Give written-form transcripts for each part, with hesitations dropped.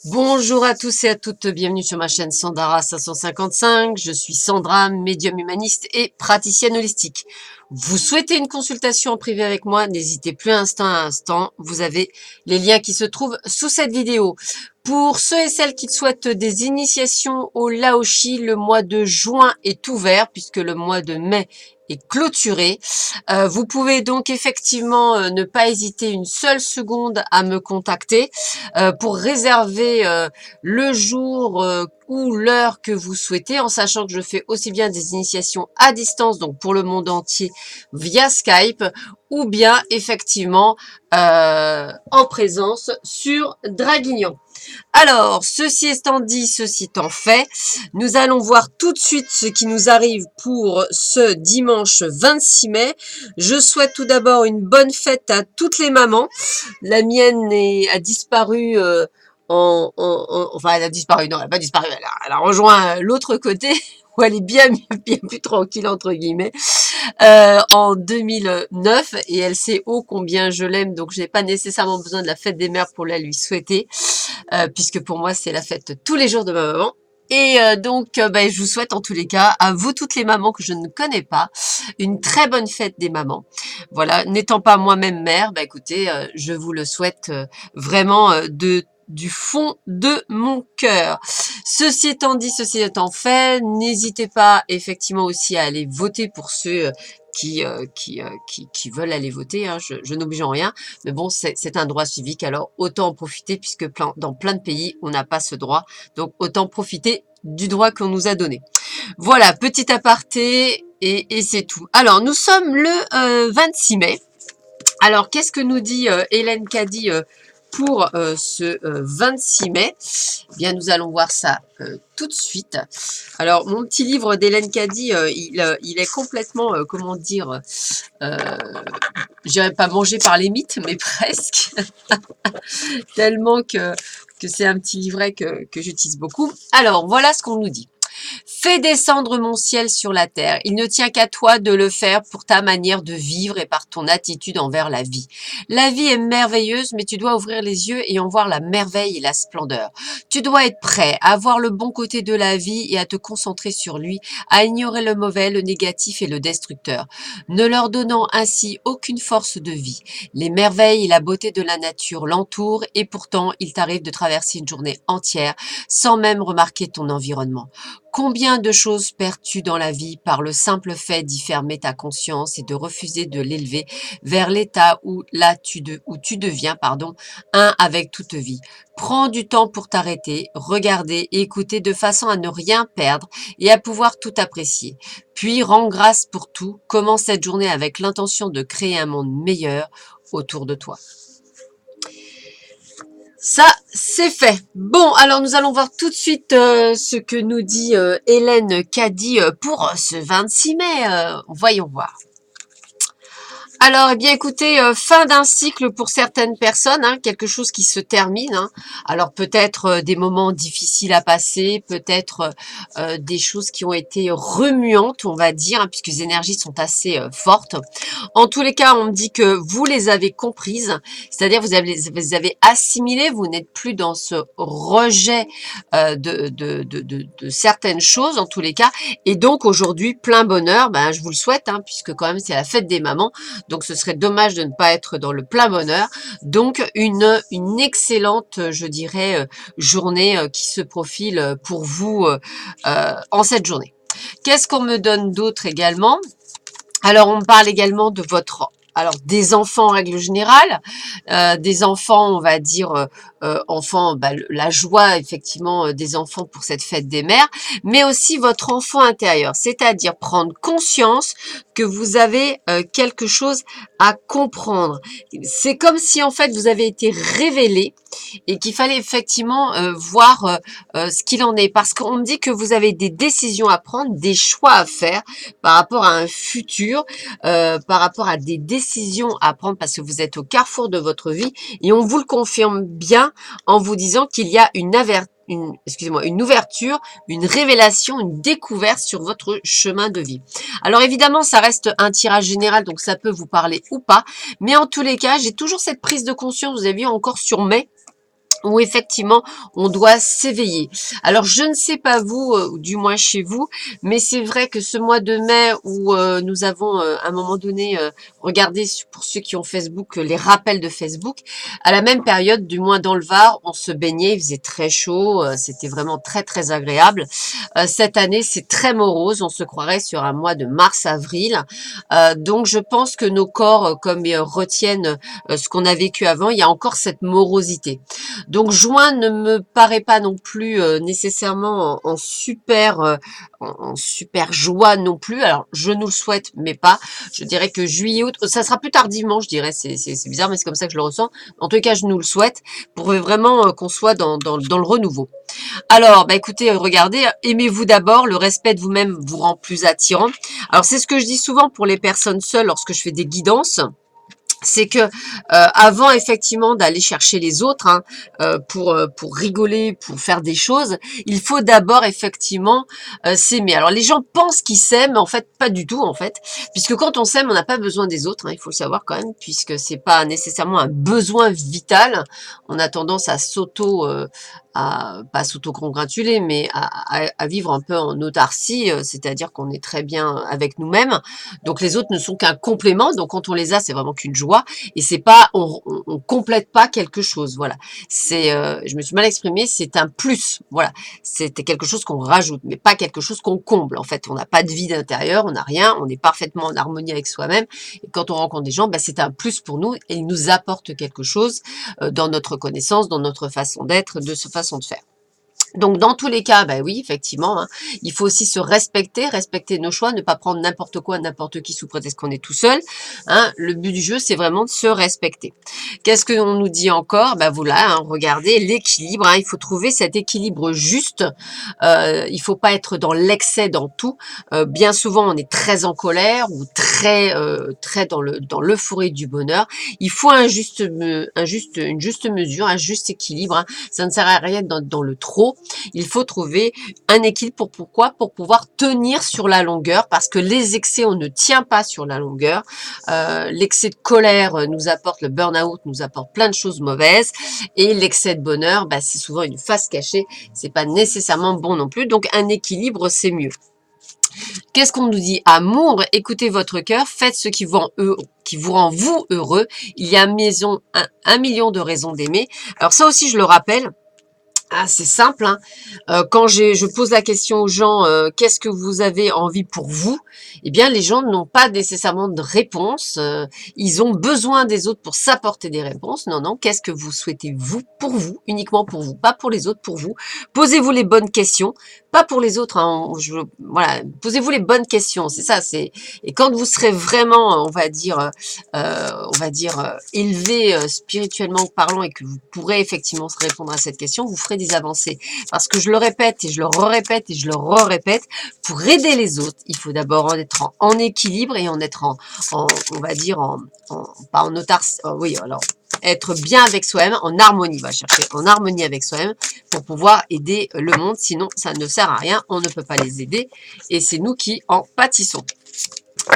Bonjour à tous et à toutes, bienvenue sur ma chaîne Sandara 555. Je suis Sandra, médium humaniste et praticienne holistique. Vous souhaitez une consultation en privé avec moi? N'hésitez plus un instant à instant. Vous avez les liens qui se trouvent sous cette vidéo. Pour ceux et celles qui souhaitent des initiations au Laoshi, le mois de juin est ouvert puisque le mois de mai est clôturé. Vous pouvez donc effectivement ne pas hésiter une seule seconde à me contacter pour réserver le jour ou l'heure que vous souhaitez, en sachant que je fais aussi bien des initiations à distance, donc pour le monde entier via Skype, ou bien effectivement en présence sur Draguignan. Alors, ceci étant dit, ceci étant fait, nous allons voir tout de suite ce qui nous arrive pour ce dimanche 26 mai. Je souhaite tout d'abord une bonne fête à toutes les mamans. La mienne a disparu enfin, elle a disparu, non, elle n'a pas disparu, elle a rejoint l'autre côté, où elle est bien plus tranquille, entre guillemets, en 2009, et elle sait ô combien je l'aime, donc je n'ai pas nécessairement besoin de la fête des mères pour la lui souhaiter, puisque pour moi, c'est la fête tous les jours de ma maman. Et je vous souhaite en tous les cas, à vous toutes les mamans que je ne connais pas, une très bonne fête des mamans. Voilà, n'étant pas moi-même mère, écoutez, je vous le souhaite vraiment du fond de mon cœur. Ceci étant dit, ceci étant fait, n'hésitez pas effectivement aussi à aller voter pour ceux qui veulent aller voter. Hein. Je n'oblige en rien, mais bon, c'est un droit civique, alors autant en profiter puisque dans plein de pays, on n'a pas ce droit. Donc autant profiter du droit qu'on nous a donné. Voilà, petit aparté et c'est tout. Alors, nous sommes le 26 mai. Alors, qu'est-ce que nous dit Hélène Caddy pour ce 26 mai? Eh bien, nous allons voir ça tout de suite. Alors, mon petit livre d'Hélène Caddy, il est complètement, comment dire, je dirais pas mangé par les mythes, mais presque. Tellement que c'est un petit livret que j'utilise beaucoup. Alors, voilà ce qu'on nous dit. Fais descendre mon ciel sur la terre. Il ne tient qu'à toi de le faire pour ta manière de vivre et par ton attitude envers la vie. La vie est merveilleuse, mais tu dois ouvrir les yeux et en voir la merveille et la splendeur. Tu dois être prêt à voir le bon côté de la vie et à te concentrer sur lui, à ignorer le mauvais, le négatif et le destructeur, ne leur donnant ainsi aucune force de vie. Les merveilles et la beauté de la nature l'entourent et pourtant il t'arrive de traverser une journée entière sans même remarquer ton environnement. Combien de choses perds-tu dans la vie par le simple fait d'y fermer ta conscience et de refuser de l'élever vers l'état où tu deviens un avec toute vie. Prends du temps pour t'arrêter, regarder et écouter de façon à ne rien perdre et à pouvoir tout apprécier. Puis rends grâce pour tout, commence cette journée avec l'intention de créer un monde meilleur autour de toi. Ça, c'est fait. Bon, alors nous allons voir tout de suite ce que nous dit Hélène Caddy pour ce 26 mai. Voyons voir. Alors, eh bien, écoutez, fin d'un cycle pour certaines personnes, hein, quelque chose qui se termine. Hein. Alors, peut-être des moments difficiles à passer, peut-être des choses qui ont été remuantes, on va dire, hein, puisque les énergies sont assez fortes. En tous les cas, on me dit que vous les avez comprises, c'est-à-dire vous avez assimilé, vous n'êtes plus dans ce rejet de certaines choses, en tous les cas. Et donc, aujourd'hui, plein bonheur, je vous le souhaite, hein, puisque quand même, c'est la fête des mamans. Donc, ce serait dommage de ne pas être dans le plein bonheur. Donc, une excellente, je dirais, journée qui se profile pour vous en cette journée. Qu'est-ce qu'on me donne d'autre également? Alors, on me parle également de des enfants en règle générale, des enfants, on va dire, enfants, la joie effectivement des enfants pour cette fête des mères, mais aussi votre enfant intérieur, c'est-à-dire prendre conscience que vous avez quelque chose à comprendre. C'est comme si en fait vous avez été révélé et qu'il fallait effectivement voir ce qu'il en est, parce qu'on me dit que vous avez des décisions à prendre, des choix à faire par rapport à un futur, par rapport à des décisions à prendre parce que vous êtes au carrefour de votre vie et on vous le confirme bien en vous disant qu'il y a une ouverture, une révélation, une découverte sur votre chemin de vie. Alors évidemment, ça reste un tirage général, donc ça peut vous parler ou pas, mais en tous les cas, j'ai toujours cette prise de conscience, vous avez vu encore sur mai, où effectivement on doit s'éveiller. Alors je ne sais pas vous, ou du moins chez vous, mais c'est vrai que ce mois de mai où nous avons à un moment donné regardé pour ceux qui ont Facebook les rappels de Facebook, à la même période, du moins dans le Var, on se baignait, il faisait très chaud, c'était vraiment très très agréable. Cette année c'est très morose, on se croirait sur un mois de mars-avril, donc je pense que nos corps comme ils retiennent ce qu'on a vécu avant, il y a encore cette morosité. Donc juin ne me paraît pas non plus nécessairement en super en super joie non plus. Alors je nous le souhaite, mais pas. Je dirais que juillet, août, ça sera plus tardivement, je dirais. C'est bizarre, mais c'est comme ça que je le ressens. En tout cas, je nous le souhaite pour vraiment qu'on soit dans le renouveau. Alors, bah écoutez, regardez, aimez-vous d'abord. Le respect de vous-même vous rend plus attirant. Alors c'est ce que je dis souvent pour les personnes seules lorsque je fais des guidances. C'est que avant effectivement d'aller chercher les autres pour rigoler, pour faire des choses, il faut d'abord effectivement s'aimer. Alors les gens pensent qu'ils s'aiment, mais en fait pas du tout en fait, puisque quand on s'aime, on n'a pas besoin des autres, il faut le savoir quand même, puisque c'est pas nécessairement un besoin vital. On a tendance à à pas s'auto-congratuler, mais à vivre un peu en autarcie, c'est-à-dire qu'on est très bien avec nous-mêmes. Donc les autres ne sont qu'un complément. Donc quand on les a, c'est vraiment qu'une joie. Et c'est pas, on complète pas quelque chose. Voilà. C'est, je me suis mal exprimée. C'est un plus. Voilà. C'était quelque chose qu'on rajoute, mais pas quelque chose qu'on comble. En fait, on n'a pas de vide intérieur, on n'a rien. On est parfaitement en harmonie avec soi-même. Et quand on rencontre des gens, bah, c'est un plus pour nous et ils nous apportent quelque chose dans notre connaissance, dans notre façon d'être, de sa façon de faire. Donc dans tous les cas, bah oui, effectivement, il faut aussi se respecter, respecter nos choix, ne pas prendre n'importe quoi, n'importe qui sous prétexte qu'on est tout seul. Le but du jeu, c'est vraiment de se respecter. Qu'est-ce que l'on nous dit encore? Ben voilà, regardez l'équilibre. Il faut trouver cet équilibre juste. Il faut pas être dans l'excès dans tout. Bien souvent, on est très en colère ou très dans l'euphorie du bonheur. Il faut une juste mesure, un juste équilibre. Ça ne sert à rien dans le trop. Il faut trouver un équilibre pourquoi? Pour pouvoir tenir sur la longueur, parce que les excès, on ne tient pas sur la longueur. L'excès de colère nous apporte, le burn-out nous apporte plein de choses mauvaises, et l'excès de bonheur, bah, c'est souvent une face cachée, c'est pas nécessairement bon non plus, donc un équilibre, c'est mieux. Qu'est-ce qu'on nous dit? Amour, écoutez votre cœur, faites ce qui vous rend vous heureux. Il y a un million de raisons d'aimer. Alors ça aussi, je le rappelle, c'est simple, quand je pose la question aux gens, qu'est-ce que vous avez envie pour vous? Eh bien, les gens n'ont pas nécessairement de réponse. Ils ont besoin des autres pour s'apporter des réponses. Non, non, qu'est-ce que vous souhaitez vous, pour vous, uniquement pour vous, pas pour les autres, pour vous. Posez-vous les bonnes questions, pas pour les autres. Voilà, posez-vous les bonnes questions. C'est ça. Et quand vous serez vraiment, élevé spirituellement parlant et que vous pourrez effectivement répondre à cette question, vous ferez des avancées. Parce que je le répète et je le répète et je le répète, pour aider les autres, il faut d'abord être en équilibre et en être pas en autarcie, oui, alors être bien avec soi-même, en harmonie, va chercher en harmonie avec soi-même pour pouvoir aider le monde, sinon ça ne sert à rien, on ne peut pas les aider et c'est nous qui en pâtissons.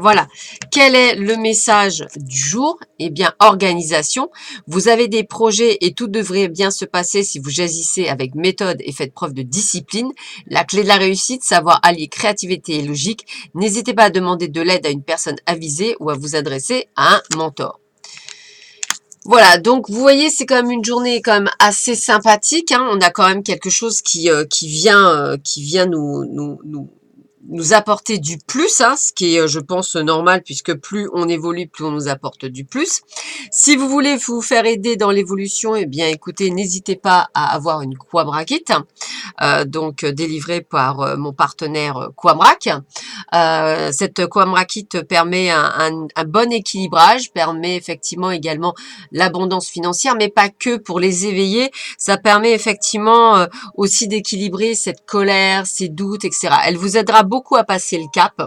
Voilà. Quel est le message du jour? Eh bien, organisation. Vous avez des projets et tout devrait bien se passer si vous agissez avec méthode et faites preuve de discipline. La clé de la réussite, savoir allier créativité et logique. N'hésitez pas à demander de l'aide à une personne avisée ou à vous adresser à un mentor. Voilà, donc vous voyez, c'est quand même une journée quand même assez sympathique. On a quand même quelque chose qui vient nous apporter du plus, ce qui est, je pense, normal, puisque plus on évolue, plus on nous apporte du plus. Si vous voulez vous faire aider dans l'évolution, eh bien, écoutez, n'hésitez pas à avoir une Quamrakit, délivrée par mon partenaire Quamrak. Cette Quamrakit permet un bon équilibrage, permet effectivement également l'abondance financière, mais pas que pour les éveiller. Ça permet effectivement aussi d'équilibrer cette colère, ces doutes, etc. Elle vous aidera beaucoup à passer le cap,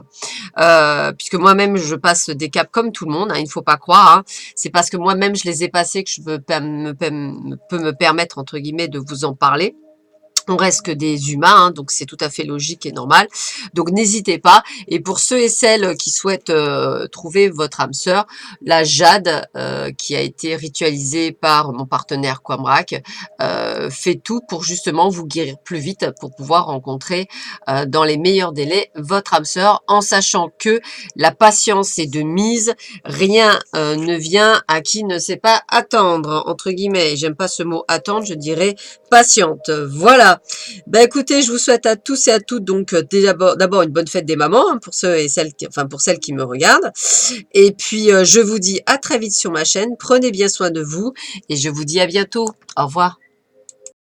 puisque moi-même je passe des caps comme tout le monde, il ne faut pas croire. C'est parce que moi-même je les ai passés que je peux me permettre entre guillemets de vous en parler. On reste que des humains, hein, donc c'est tout à fait logique et normal. Donc n'hésitez pas. Et pour ceux et celles qui souhaitent trouver votre âme sœur, la jade qui a été ritualisée par mon partenaire Quamrac fait tout pour justement vous guérir plus vite, pour pouvoir rencontrer dans les meilleurs délais votre âme sœur, en sachant que la patience est de mise. Rien ne vient à qui ne sait pas attendre, entre guillemets. J'aime pas ce mot attendre, je dirais patiente. Voilà. Ben écoutez, je vous souhaite à tous et à toutes donc d'abord une bonne fête des mamans, hein, pour ceux et celles qui, enfin pour celles qui me regardent. Et puis je vous dis à très vite sur ma chaîne. Prenez bien soin de vous et je vous dis à bientôt. Au revoir.